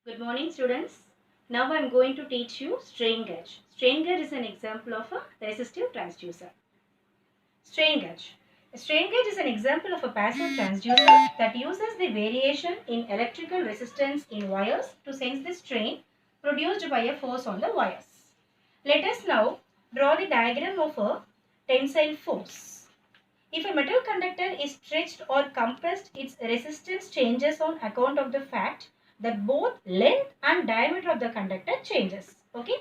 Good morning, students. Now I am going to teach you strain gauge. Strain gauge is an example of a resistive transducer. Strain gauge. A strain gauge is an example of a passive transducer that uses the variation in electrical resistance in wires to sense the strain produced by a force on the wires. Let us now draw the diagram of a tensile force. If a metal conductor is stretched or compressed, its resistance changes on account of the fact that both length and diameter of the conductor changes. Okay.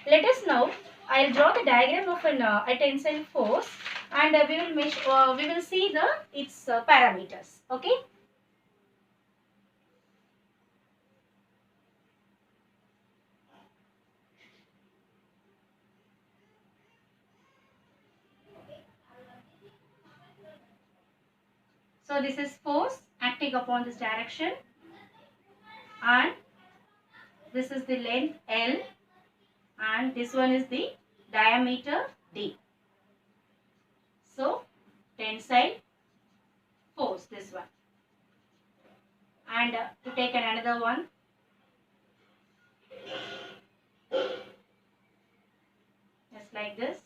Let us now, I'll draw the diagram of a tensile force, and we will see its parameters. Okay. So this is force acting upon this direction, and this is the length L, and this one is the diameter D. So tensile force, this one. And to take another one, just like this,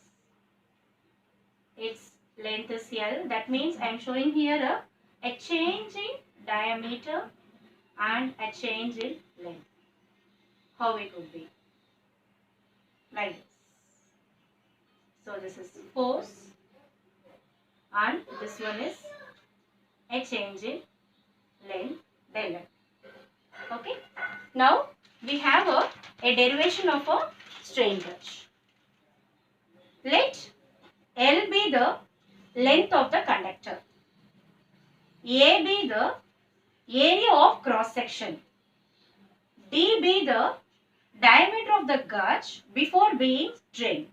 its length is L. That means I am showing here a change in diameter and a change in length. How it would be? Like this. So this is force, and this one is a change in length, del L. Okay. Now we have a derivation of a strain gauge. Let L be the length of the conductor, A be the area of cross section, D be the diameter of the gauge before being strained.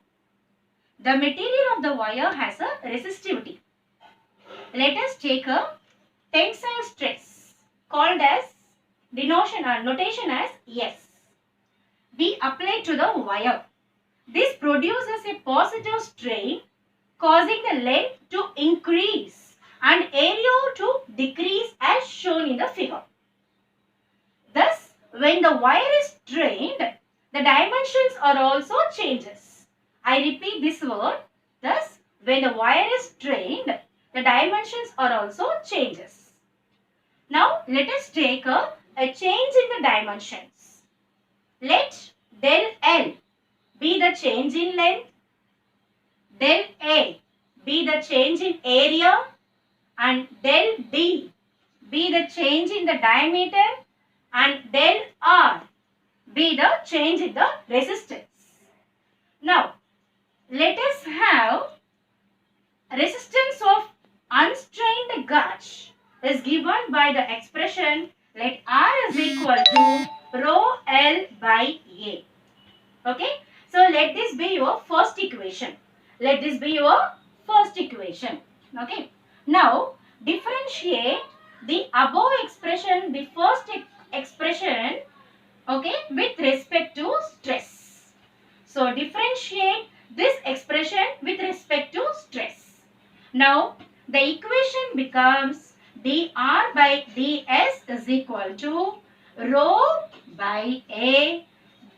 The material of the wire has a resistivity. Let us take a tensile stress called as notation as S. Be applied to the wire. This produces a positive strain, causing the length to increase and area to decrease as shown in the figure. Thus, when the wire is strained, the dimensions are also changes. I repeat this word. Thus, when the wire is strained, the dimensions are also changes. Now, let us take a change in the dimensions. Let del L be the change in length, del A be the change in area, and del D be the change in the diameter, and del R be the change in the resistance. Now, let us have resistance of unstrained gauge is given by the expression let R is equal to rho L by A. Okay. So, let this be your first equation. Let this be your first equation. Okay. Now, differentiate the above expression, the first expression, okay, with respect to stress. So, differentiate this expression with respect to stress. Now, the equation becomes dr by ds is equal to rho by A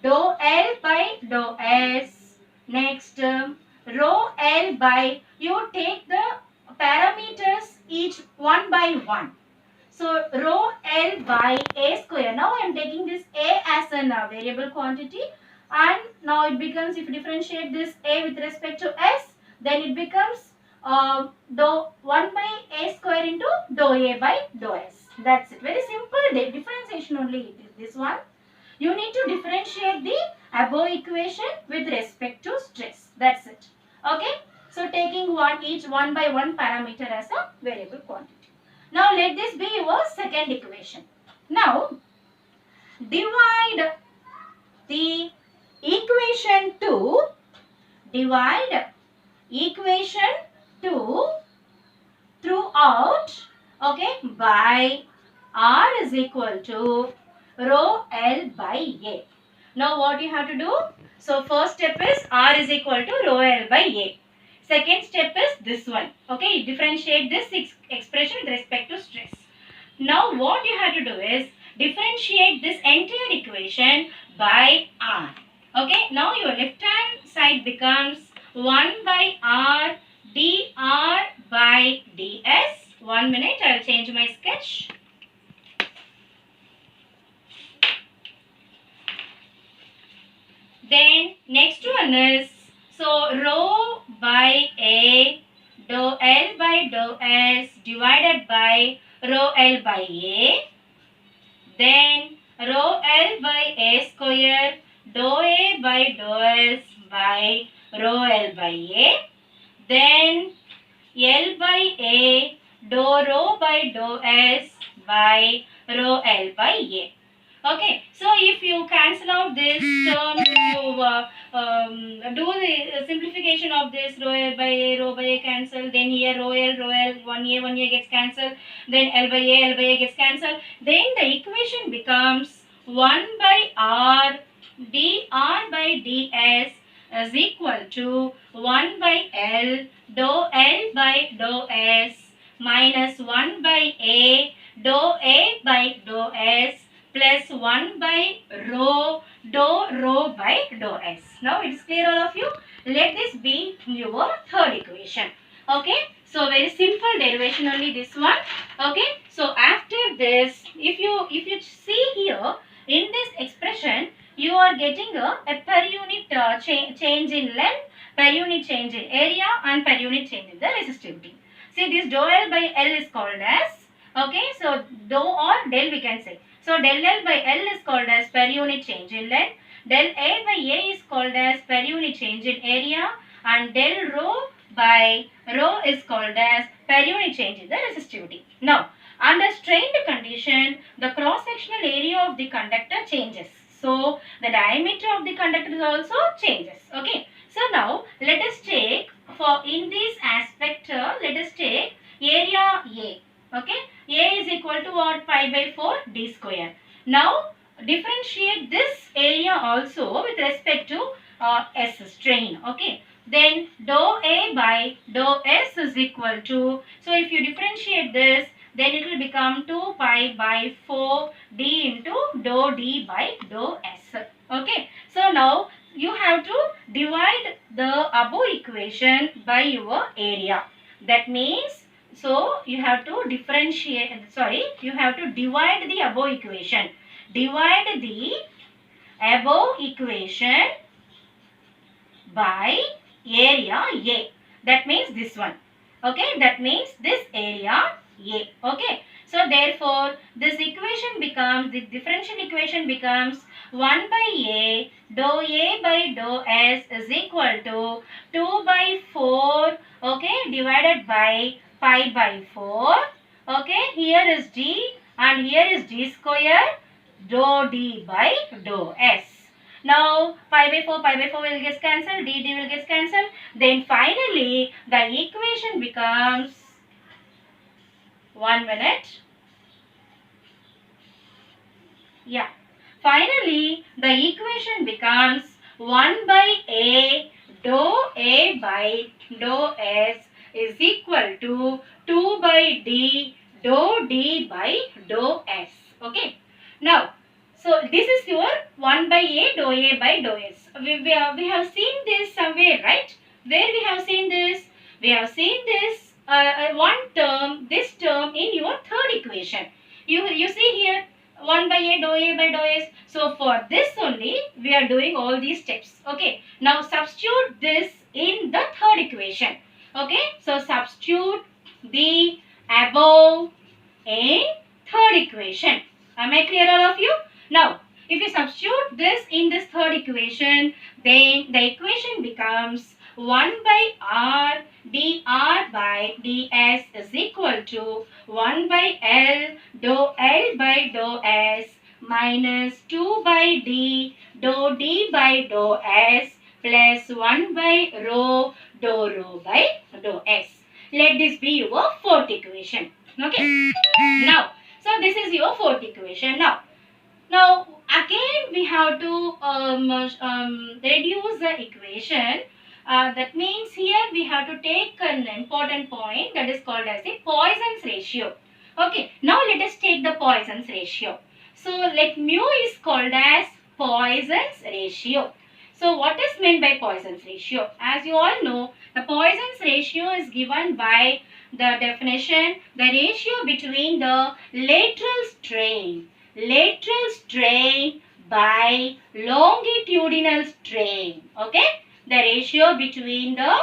dou L by dou S. Next, rho L by, you take the parameters each one by one. So, rho L by A square. Now, I am taking this A as a variable quantity, and now it becomes, if you differentiate this A with respect to S, then it becomes dou 1 by A square into dou A by dou S. That's it. Very simple differentiation only, this one. You need to differentiate the above equation with respect to stress. That's it. Okay. So, taking each one by one parameter as a variable quantity. Now, let this be your second equation. Now, divide the equation 2, throughout, okay, by R is equal to rho L by A. Now, what you have to do? So, first step is R is equal to rho L by A. Second step is this one. Okay, differentiate this expression with respect to stress. Now, what you have to do is differentiate this entire equation by r. Okay, now your left hand side becomes 1 by r dr by ds. 1 minute, I will change my sketch. Then next one is, so rho by a dou L by dou S divided by rho L by A. Then rho L by A square dou A by dou S by rho L by A. Then L by A dou rho by dou S by rho L by A. Okay, so if you cancel out this term, you do the simplification of this, rho by a cancel, then here rho L, 1a gets cancelled, then L by a gets cancelled, then the equation becomes 1 by r dr by ds is equal to 1 by L by dou S minus 1 by A by dou S plus 1 by rho by dou S. Now it is clear all of you. Let this be your third equation. Okay. So very simple derivation only this one. Okay. So after this, if you see here in this expression, you are getting a per unit change in length, per unit change in area and per unit change in the resistivity. See, this dou L by L is called as, okay, so dou or del we can say. So del L by L is called as per unit change in length, del A by A is called as per unit change in area, and del rho by rho is called as per unit change in the resistivity. Now, under strained condition, the cross-sectional area of the conductor changes. So, the diameter of the conductor also changes. Okay. So, now let us take, for in this aspect, let us take area A. Okay. A is equal to what? Pi by 4 d square. Now, differentiate this area also with respect to S strain. Okay. Then dou A by dou S is equal to, so if you differentiate this, then it will become 2 pi by 4 d into dou d by dou S. Okay. So now you have to divide the above equation by your area. That means, so you have to differentiate, you have to divide the above equation. Divide the above equation by area A. That means this one. Okay, that means this area A. Okay, so therefore this equation becomes, the differential equation becomes 1 by A by dou S is equal to 2 by 4, okay, divided by pi by 4. Okay, here is d and here is d square dou d by dou S. Now, pi by 4 will get cancelled, d will get cancelled. Then finally, the equation becomes, 1 minute. Yeah. Finally, the equation becomes 1 by A by dou S is equal to 2 by d dou d by dou S. Okay. Now, so this is your 1 by A by dou S. We have seen this somewhere, right? Where we have seen this? We have seen this one term, this term in your third equation. You see here 1 by A by dou S. So for this only we are doing all these steps. Okay. Now substitute this in the third equation. Okay. So substitute the above in third equation. Am I clear all of you? Now, if you substitute this in this third equation, then the equation becomes 1 by r dr by ds is equal to 1 by L by dou S minus 2 by d dou d by dou S plus 1 by rho by dou S. Let this be your fourth equation. Okay. Now, so this is your fourth equation. Now again we have to reduce the equation. That means here we have to take an important point that is called as the Poisson's ratio. Okay. Now let us take the Poisson's ratio. So let mu is called as Poisson's ratio. So what is meant by Poisson's ratio? As you all know, the Poisson's ratio is given by the definition, the ratio between the lateral strain by longitudinal strain. Okay, the ratio between the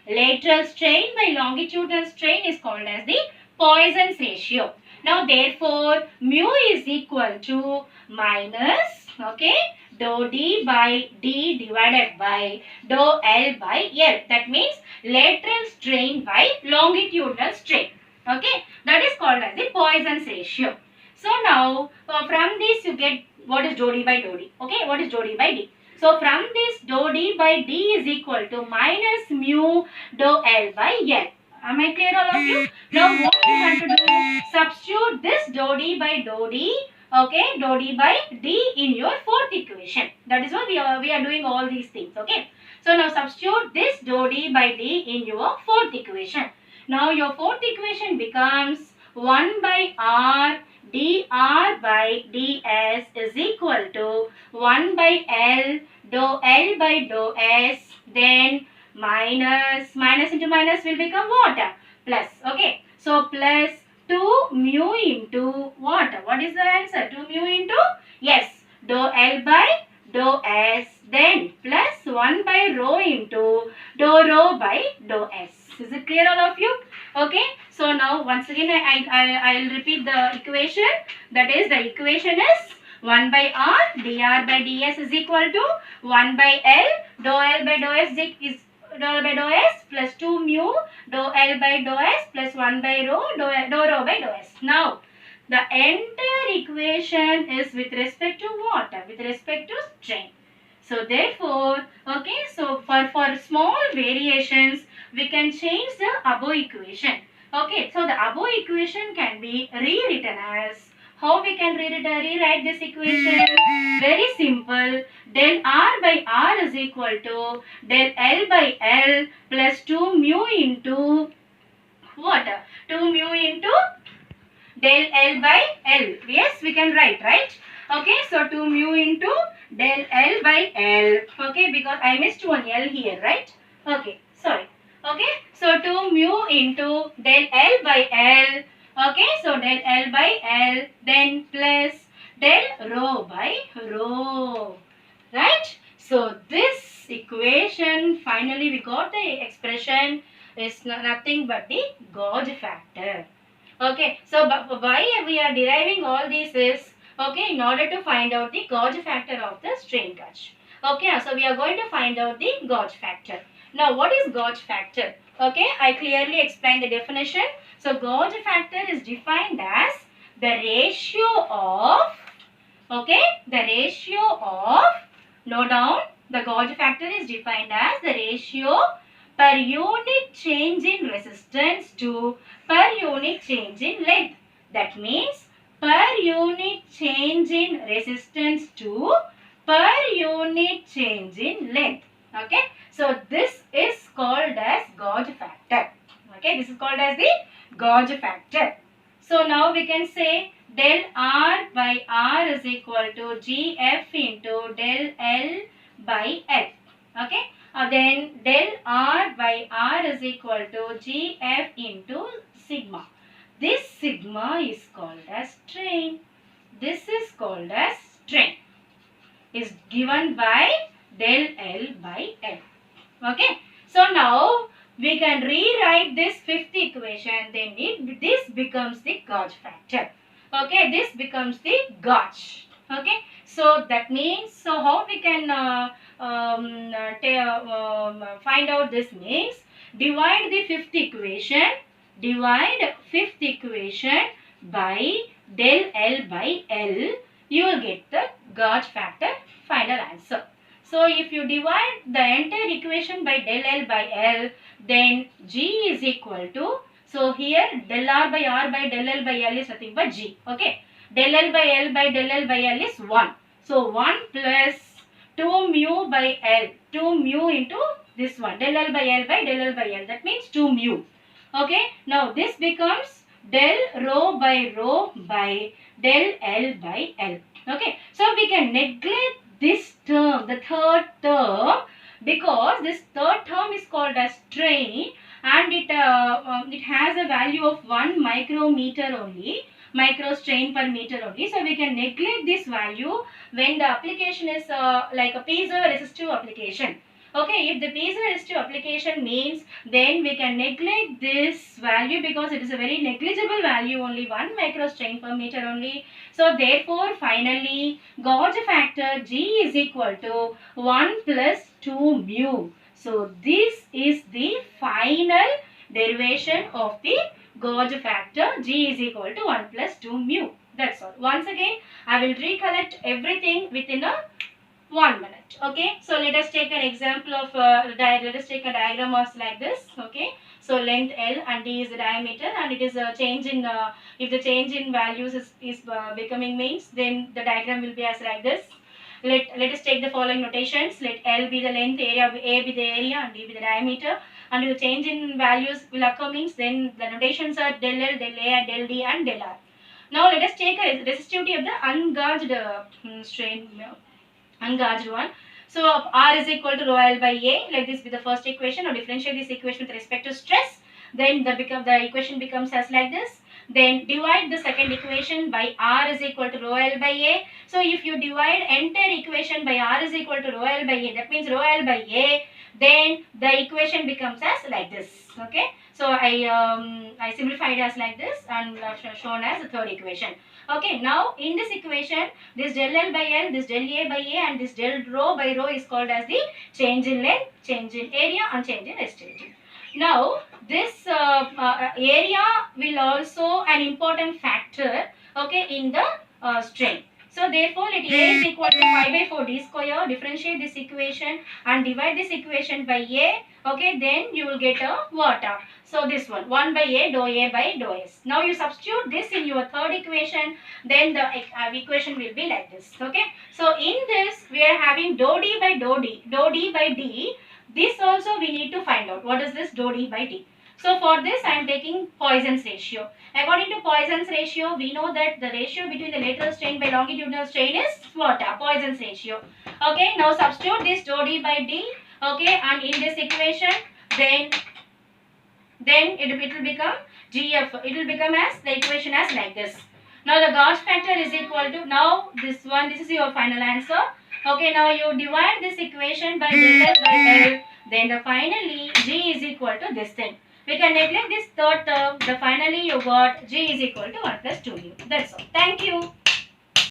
lateral strain by longitudinal strain is called as the Poisson's ratio. Now therefore mu is equal to minus, okay, dou d by d divided by dou L by L. That means lateral strain by longitudinal strain. Okay, that is called as the Poisson's ratio. So now from this you get what is dou d by dou d. Okay, what is dou d by d? So from this dou d by d is equal to minus mu dou L by L. Am I clear all of you? Now what you have to do? Substitute this dou d by dou d, okay, dou d by d in your fourth equation. That is what we are doing all these things, okay. So now substitute this dou d by d in your fourth equation. Now your fourth equation becomes 1 by r dr by ds is equal to 1 by L dou L by dou s, then minus into minus will become what? Plus. Okay. So plus 2 mu into what? What is the answer? 2 mu into? Yes. Dou L by dou s, then plus 1 by rho into dou rho by dou s. Is it clear all of you? Okay. So now once again I'll repeat the equation. That is, the equation is 1 by r dr by ds is equal to 1 by L dou L by dou s is dou L by dou s plus 2 mu dou L by dou s plus 1 by rho dou rho by dou s. Now the entire equation is with respect to what? With respect to strain. So therefore, okay, so for small variations we can change the above equation. Okay, so the above equation can be rewritten as, how we can rewrite this equation? Very simple. Del r by r is equal to del L by L plus 2 mu into what? 2 mu into del L by L. Yes, we can write, right? Okay, so 2 mu into del L by L. Okay, because I missed one L here, right? Okay, sorry. Okay, so 2 mu into del L by L. Okay, so del L by L, then plus del rho by rho. Right? So this equation, finally we got the expression is nothing but the gauge factor. Okay, so why we are deriving all this is, okay, in order to find out the gauge factor of the strain gauge. Okay, so we are going to find out the gauge factor. Now what is gauge factor? Okay, I clearly explained the definition. So gauge factor is defined as the ratio of, okay, the ratio of, note down, the gauge factor is defined as the ratio per unit change in resistance to per unit change in length. That means per unit change in resistance to per unit change in length. Okay, so this is called as gauge factor. Okay, this is called as the gauge factor. So now we can say del r by r is equal to gf into del L by L. Okay, then del r by r is equal to gf into sigma. This sigma is called as strain. This is called as strain. Is given by del L by L. Okay, so now we can rewrite this fifth equation. Then this becomes the gauge factor. Okay, this becomes the gauge. Okay, so that means, so how we can find out this means, divide the fifth equation by del L by L, you will get the gauge factor final answer. So if you divide the entire equation by del L by L, then G is equal to, so here del R by R by del L by L is nothing but G. Okay, del L by L by del L by L is 1. So 1 plus 2 mu by L, 2 mu into this one, del L by L by del L by L, that means 2 mu. Okay, now this becomes del rho by del L by L. Okay, so we can neglect this term, the third term, because this third term is called as strain, and it has a value of 1 micrometer only, micro strain per meter only. So we can neglect this value when the application is like a piezo-resistive application. Okay, if the piezo-resistive application means, then we can neglect this value because it is a very negligible value, only 1 microstrain per meter only. So therefore, finally, gauge factor G is equal to 1 plus 2 mu. So this is the final derivation of the gauge factor. G is equal to 1 plus 2 mu. That's all. Once again, I will recollect everything within a 1 minute. Okay, so let us take an example of let us take a diagram of like this. Okay, so length L and D is the diameter, and it is a change in if the change in values is becoming means, then the diagram will be as like this. Let us take the following notations. Let L be the length, area A be the area, and D be the diameter. And if the change in values will occur means, then the notations are del L, del A, del D, and del R. Now let us take a resistivity of the ungauged strain. Ungauged one. So R is equal to rho L by A. Let this be the first equation. Now differentiate this equation with respect to stress. Then the equation becomes as like this. Then divide the second equation by R is equal to rho L by A. So if you divide entire equation by R is equal to rho L by A, that means rho L by A, then the equation becomes as like this. Okay. So I simplified as like this and shown as the third equation. Okay, now in this equation, this del L by L, this del A by A, and this del rho by rho is called as the change in length, change in area, and change in resistivity. Now, this area will also an important factor, okay, in the strain. So therefore, let A is equal to pi by 4 d square. Differentiate this equation and divide this equation by A. Okay, then you will get a water. So this one, 1 by A, dou A by dou S. Now you substitute this in your third equation, then the equation will be like this. Okay. So in this, we are having dou D by dou D, dou D by D. This also we need to find out. What is this dou D by D? So for this, I am taking Poisson's ratio. According to Poisson's ratio, we know that the ratio between the lateral strain by longitudinal strain is what? Poisson's ratio. Okay, now substitute this dou D by D. Okay, and in this equation, then it will become GF. It will become as the equation as like this. Now the gauge factor is equal to, now this one, this is your final answer. Okay, now you divide this equation by del L by L. Then finally G is equal to this thing. We can neglect this third term. The finally you got G is equal to 1 plus 2u. That's all. Thank you.